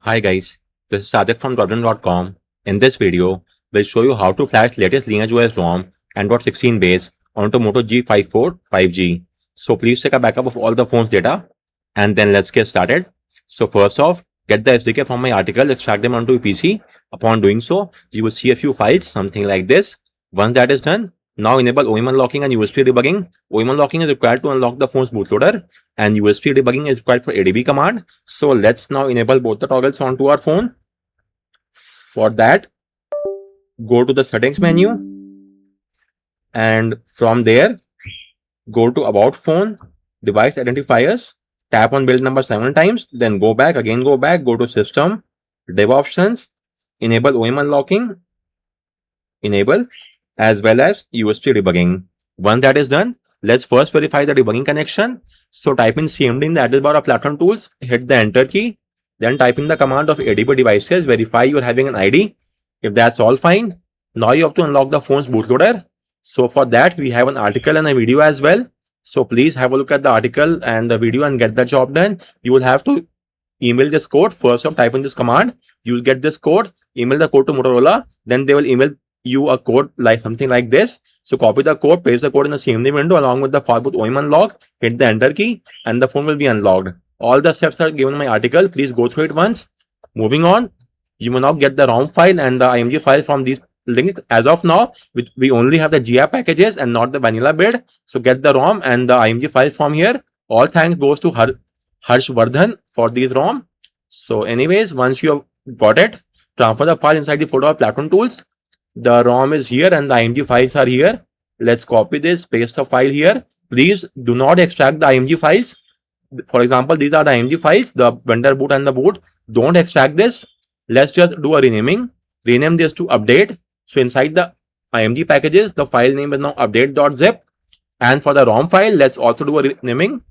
Hi guys, this is Sadik from Dotnet.com. In this video, we'll show you how to flash latest LineageOS ROM Android 16 base onto Moto G54 5G. So please take a backup of all the phone's data and then let's get started. So first off, get the SDK from my article, extract them onto your PC. Upon doing so, you will see a few files, something like this. Once that is done, now enable OEM unlocking and USB debugging. OEM unlocking is required to unlock the phone's bootloader and USB debugging is required for ADB command. So let's now enable both the toggles onto our phone. For that, go to the settings menu and from there, go to about phone, device identifiers, tap on build number 7 times, then go back, go to system, dev options, enable OEM unlocking, enable, as well as USB debugging. Once that is done, let's first verify the debugging connection. So type in CMD in the address bar of platform tools, hit the enter key, then type in the command of ADB devices, verify you're having an ID. If that's all fine, now you have to unlock the phone's bootloader. So for that, we have an article and a video as well. So please have a look at the article and the video and get the job done. You will have to email this code. First off, type in this command. You will get this code, email the code to Motorola, then they will email you a code like something like this. So copy the code, paste the code in the CMD window along with the Fireboot OEM unlock, hit the enter key and the phone will be unlocked. All the steps are given in my article. Please go through it once. Moving on, you will now get the ROM file and the IMG file from these links. As of now, we only have the GR packages and not the vanilla build. So get the ROM and the IMG files from here. All thanks goes to Harshvardhan for these ROM. So anyways, once you have got it, transfer the file inside the folder of platform tools. The ROM is here and the IMG files are here. Let's copy this, paste the file here. Please do not extract the IMG files. For example, these are the IMG files, the vendor boot and the boot. Don't extract this. Let's just do a renaming. Rename this to update. So inside the IMG packages, the file name is now update.zip. And for the ROM file, let's also do a renaming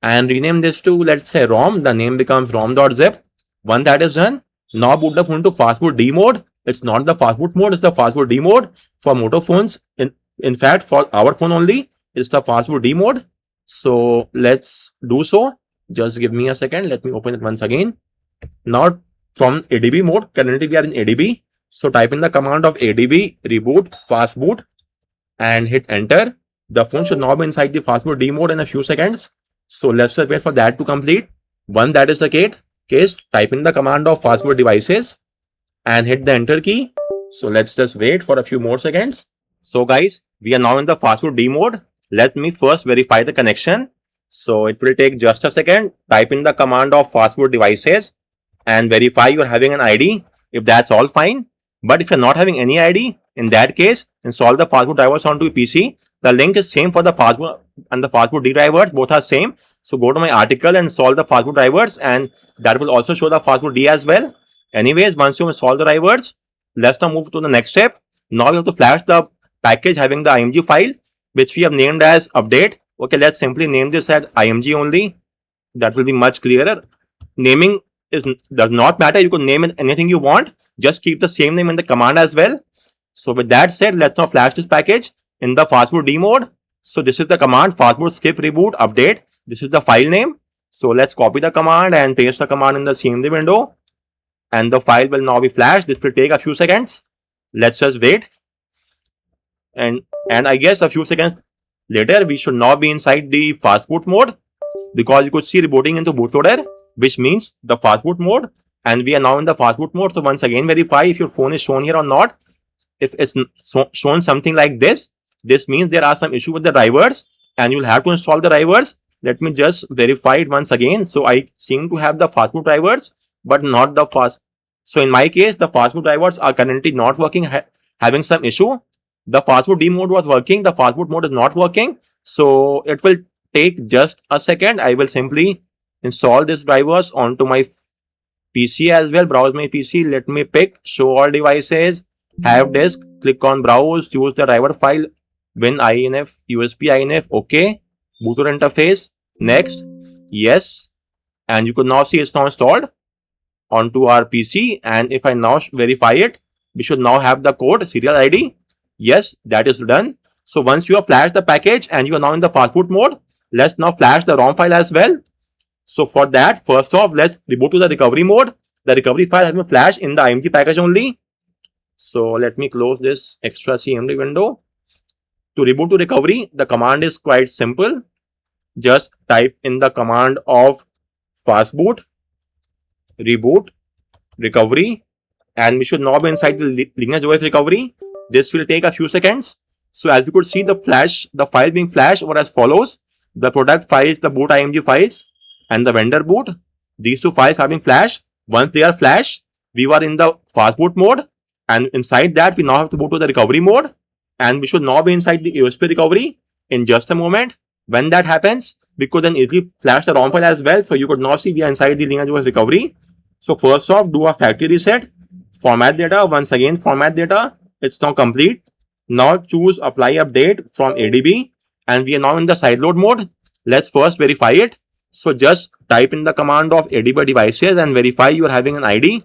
and rename this to, let's say, ROM. The name becomes rom.zip. Once that is done, now boot the phone to fastboot D mode. It's not the fastboot mode, it's the fastboot D mode. For Moto phones, in fact, for our phone only, it's the fastboot D mode. So let's do so. Just give me a second. Let me open it once again. Now from ADB mode, currently we are in ADB. So type in the command of ADB reboot fastboot and hit enter. The phone should now be inside the fastboot D mode in a few seconds. So let's just wait for that to complete. Once that is the case, type in the command of fastboot devices and hit the enter key. So let's just wait for a few more seconds. So guys, we are now in the fastboot D mode. Let me first verify the connection. So it will take just a second. Type in the command of fastboot devices and verify you're having an ID. If that's all fine. But if you're not having any ID, in that case, install the fastboot drivers onto your PC. The link is same for the fastboot and the fastboot D drivers. Both are same. So go to my article and install the fastboot drivers and that will also show the fastboot D as well. Anyways, once you install the drivers, let's now move to the next step. Now you have to flash the package having the IMG file, which we have named as update. Okay, let's simply name this as IMG only. That will be much clearer. Naming does not matter. You can name it anything you want. Just keep the same name in the command as well. So with that said, let's now flash this package in the fastboot D mode. So this is the command fastboot skip reboot update. This is the file name. So let's copy the command and paste the command in the CMD window. And the file will now be flashed. This will take a few seconds. Let's just wait. And I guess a few seconds later, we should now be inside the fastboot mode because you could see rebooting into bootloader, which means the fastboot mode. And we are now in the fastboot mode. So once again, verify if your phone is shown here or not. If it's shown something like this, this means there are some issue with the drivers and you'll have to install the drivers. Let me just verify it once again. So I seem to have the fastboot drivers, but not the fast. So in my case, the fastboot drivers are currently not working, having some issue. The fastboot D mode was working. The fastboot mode is not working. So it will take just a second. I will simply install these drivers onto my PC as well. Browse my PC. Let me pick show all devices, have disk, click on browse, choose the driver file, win INF, USB INF. Okay. Bootloader interface. Next. Yes. And you could now see it's now installed onto our PC. And if I now verify it, we should now have the code serial ID. Yes, that is done. So once you have flashed the package and you are now in the fastboot mode, let's now flash the ROM file as well. So for that, first off, let's reboot to the recovery mode. the recovery file has been flashed in the IMG package only. So let me close this extra CMD window. To reboot to recovery, the command is quite simple. Just type in the command of fastboot, reboot, recovery, and we should now be inside the LineageOS recovery. This will take a few seconds. So as you could see, the file being flashed were as follows: the product files, the boot IMG files, and the vendor boot. These two files are being flashed. Once they are flashed, we were in the fastboot mode, and inside that we now have to go to the recovery mode, and we should now be inside the AOSP recovery in just a moment. When that happens, we could then easily flash the ROM file as well. So you could now see we are inside the LineageOS recovery. So first off, do a factory reset, format data, once again format data. It's now complete. Now choose apply update from ADB, and we are now in the sideload mode. Let's first verify it. So just type in the command of ADB devices and verify you are having an ID.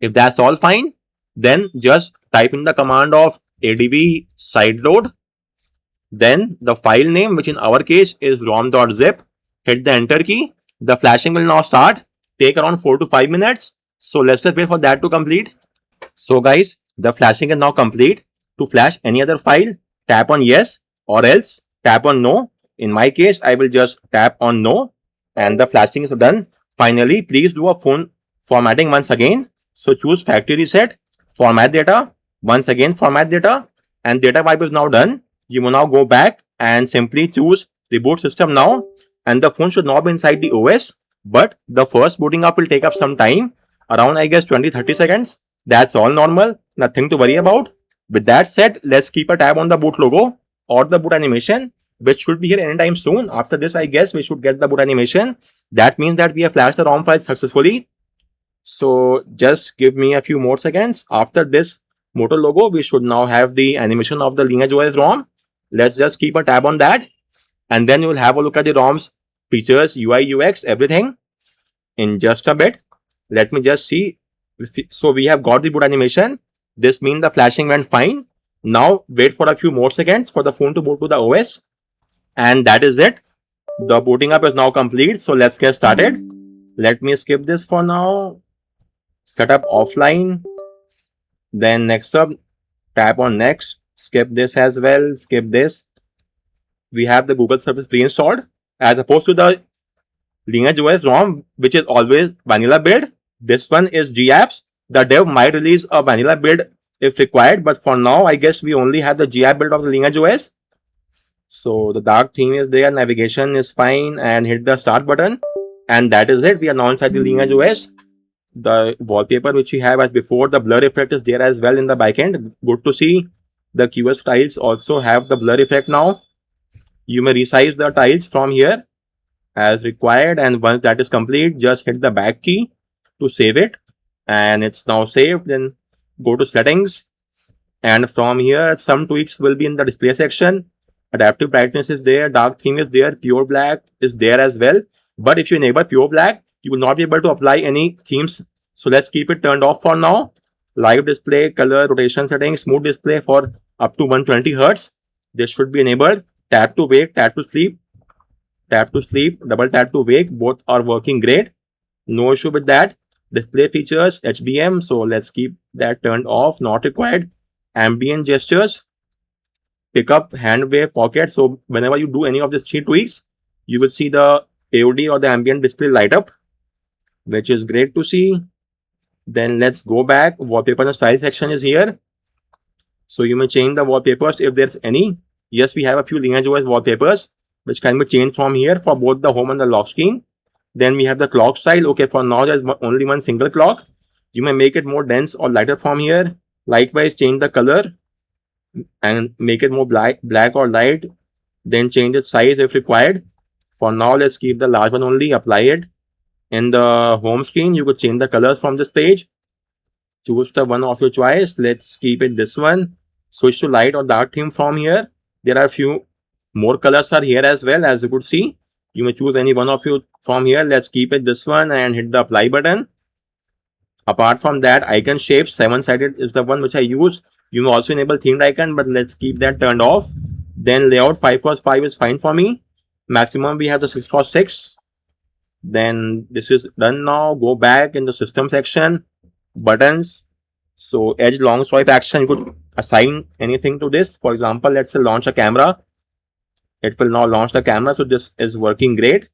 If that's all fine, then just type in the command of ADB sideload. Then the file name, which in our case is rom.zip. Hit the enter key. The flashing will now start. Take around 4 to 5 minutes. So let's just wait for that to complete. So guys, the flashing is now complete. To flash any other file, tap on yes, or else tap on no. In my case, I will just tap on no, and the flashing is done. Finally, please do a phone formatting once again. So choose factory reset, format data, once again format data, and data wipe is now done. You will now go back and simply choose reboot system now, and the phone should now be inside the OS, but the first booting up will take up some time, around I guess 20-30 seconds. That's all normal, nothing to worry about. With that said, let's keep a tab on the boot logo or the boot animation, which should be here anytime soon. After this, I guess we should get the boot animation. That means that we have flashed the ROM file successfully. So just give me a few more seconds. After this Moto logo, we should now have the animation of the LineageOS ROM. Let's just keep a tab on that, and then you will have a look at the ROM's features, UI, UX, everything in just a bit. Let me just see. So we have got the boot animation. This means the flashing went fine. Now wait for a few more seconds for the phone to boot to the OS. And that is it. The booting up is now complete. So let's get started. Let me skip this for now. Setup offline. Then next up, tap on next. Skip this as well. Skip this. We have the Google service pre-installed. As opposed to the LineageOS ROM, which is always vanilla build. This one is GApps. The dev might release a vanilla build if required, but for now, I guess we only have the GApp build of the LineageOS. So the dark theme is there, navigation is fine, and hit the start button. And that is it. We are now inside the LineageOS. The wallpaper which we have as before, the blur effect is there as well in the backend. Good to see. The QS tiles also have the blur effect now. You may resize the tiles from here as required, and once that is complete, just hit the back key to save it. And it's now saved. Then go to settings, and from here some tweaks will be in the display section. Adaptive brightness is there, dark theme is there, pure black is there as well. But if you enable pure black, you will not be able to apply any themes. So let's keep it turned off for now. Live display, color, rotation settings, smooth display for up to 120 Hz. This should be enabled. Tap to wake, tap to sleep, double tap to wake. Both are working great. No issue with that. Display features, HBM, so let's keep that turned off, not required. Ambient gestures, pick up, hand wave, pocket. So whenever you do any of these 3 tweaks, you will see the AOD or the ambient display light up, which is great to see. Then let's go back. Wallpaper and style section is here. So you may change the wallpapers if there's any. Yes, we have a few LineageOS wallpapers which can be changed from here for both the home and the lock screen. Then we have the clock style. Okay, for now there's only one single clock. You may make it more dense or lighter from here. Likewise, change the color and make it more black or light. Then change its size if required. For now, let's keep the large one only. Apply it. In the home screen, you could change the colors from this page. Choose the one of your choice. Let's keep it this one. Switch to light or dark theme from here. There are a few more colors are here as well, as you could see. You may choose any one of you from here. Let's keep it this one and hit the apply button. Apart from that, icon shape 7-sided is the one which I use. You may also enable themed icon, but let's keep that turned off. Then layout 5x5 is fine for me. Maximum we have the 6x6. Then this is done now. Go back in the system section, buttons. So edge long swipe action, you could assign anything to this. For example, let's say launch a camera. It will now launch the camera. So this is working great.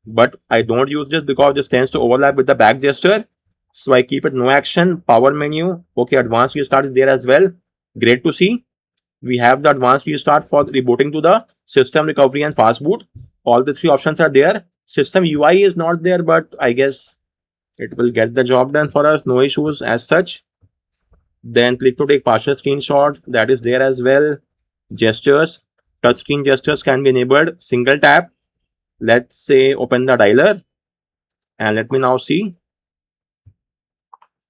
But I don't use this because this tends to overlap with the back gesture. So I keep it no action. Power menu. Okay, advanced restart is there as well. Great to see. We have the advanced restart for rebooting to the system recovery and fast boot. All the three options are there. System UI is not there, but I guess it will get the job done for us. No issues as such. Then click to take partial screenshot. That is there as well. Gestures. Touchscreen gestures can be enabled. Single tap. Let's say open the dialer. And let me now see.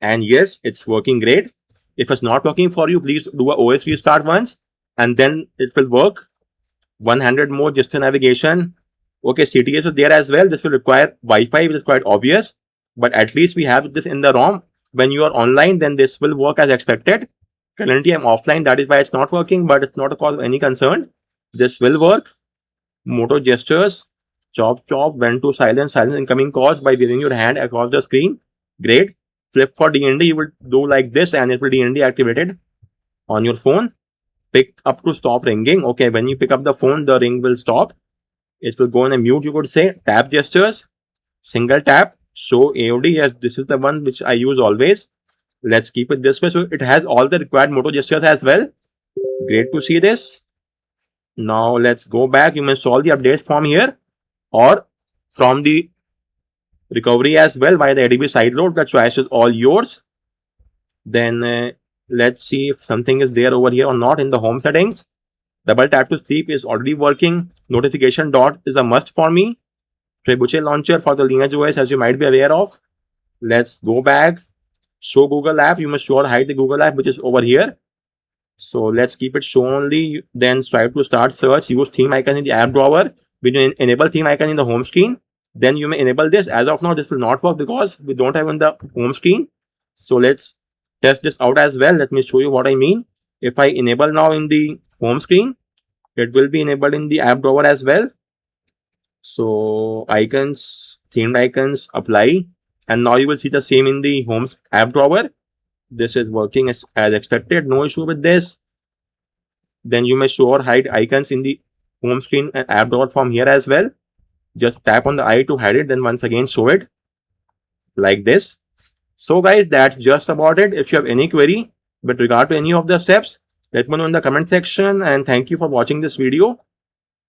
And yes, it's working great. If it's not working for you, please do a OS restart once and then it will work. 100 more gesture navigation. Okay, CTS is there as well. This will require Wi-Fi, which is quite obvious. But at least we have this in the ROM. When you are online, then this will work as expected. Currently, I'm offline. That is why it's not working, but it's not a cause of any concern. This will work. Moto gestures. Chop, chop. When to silence. Silence incoming calls by waving your hand across the screen. Great. Flip for DND. You will do like this and it will DND activated on your phone. Pick up to stop ringing. Okay, when you pick up the phone, the ring will stop. It will go in a mute, you could say. Tap gestures. Single tap. Show AOD. Yes, this is the one which I use always. Let's keep it this way. So it has all the required Moto gestures as well. Great to see this. Now let's go back. You may solve the updates from here or from the recovery as well via the ADB sideload. The choice is all yours. Then let's see if something is there over here or not in the home settings. Double tap to sleep is already working. Notification dot is a must for me. Trebuchet launcher for the LineageOS, as you might be aware of. Let's go back. Show Google app. You must sure hide the Google app, which is over here. So let's keep it show only. Then strive to start search. Use theme icon in the app drawer. When you enable theme icon in the home screen, then you may enable this. As of now, this will not work because we don't have on the home screen. So let's test this out as well. Let me show you what I mean. If I enable now in the home screen, it will be enabled in the app drawer as well. So icons, themed icons, apply. And now you will see the same in the home app drawer. This is working as expected. No issue with this. Then you may show or hide icons in the home screen and app drawer from here as well. Just tap on the eye to hide it. Then once again show it like this. So guys, that's just about it. If you have any query with regard to any of the steps, let me know in the comment section. And thank you for watching this video.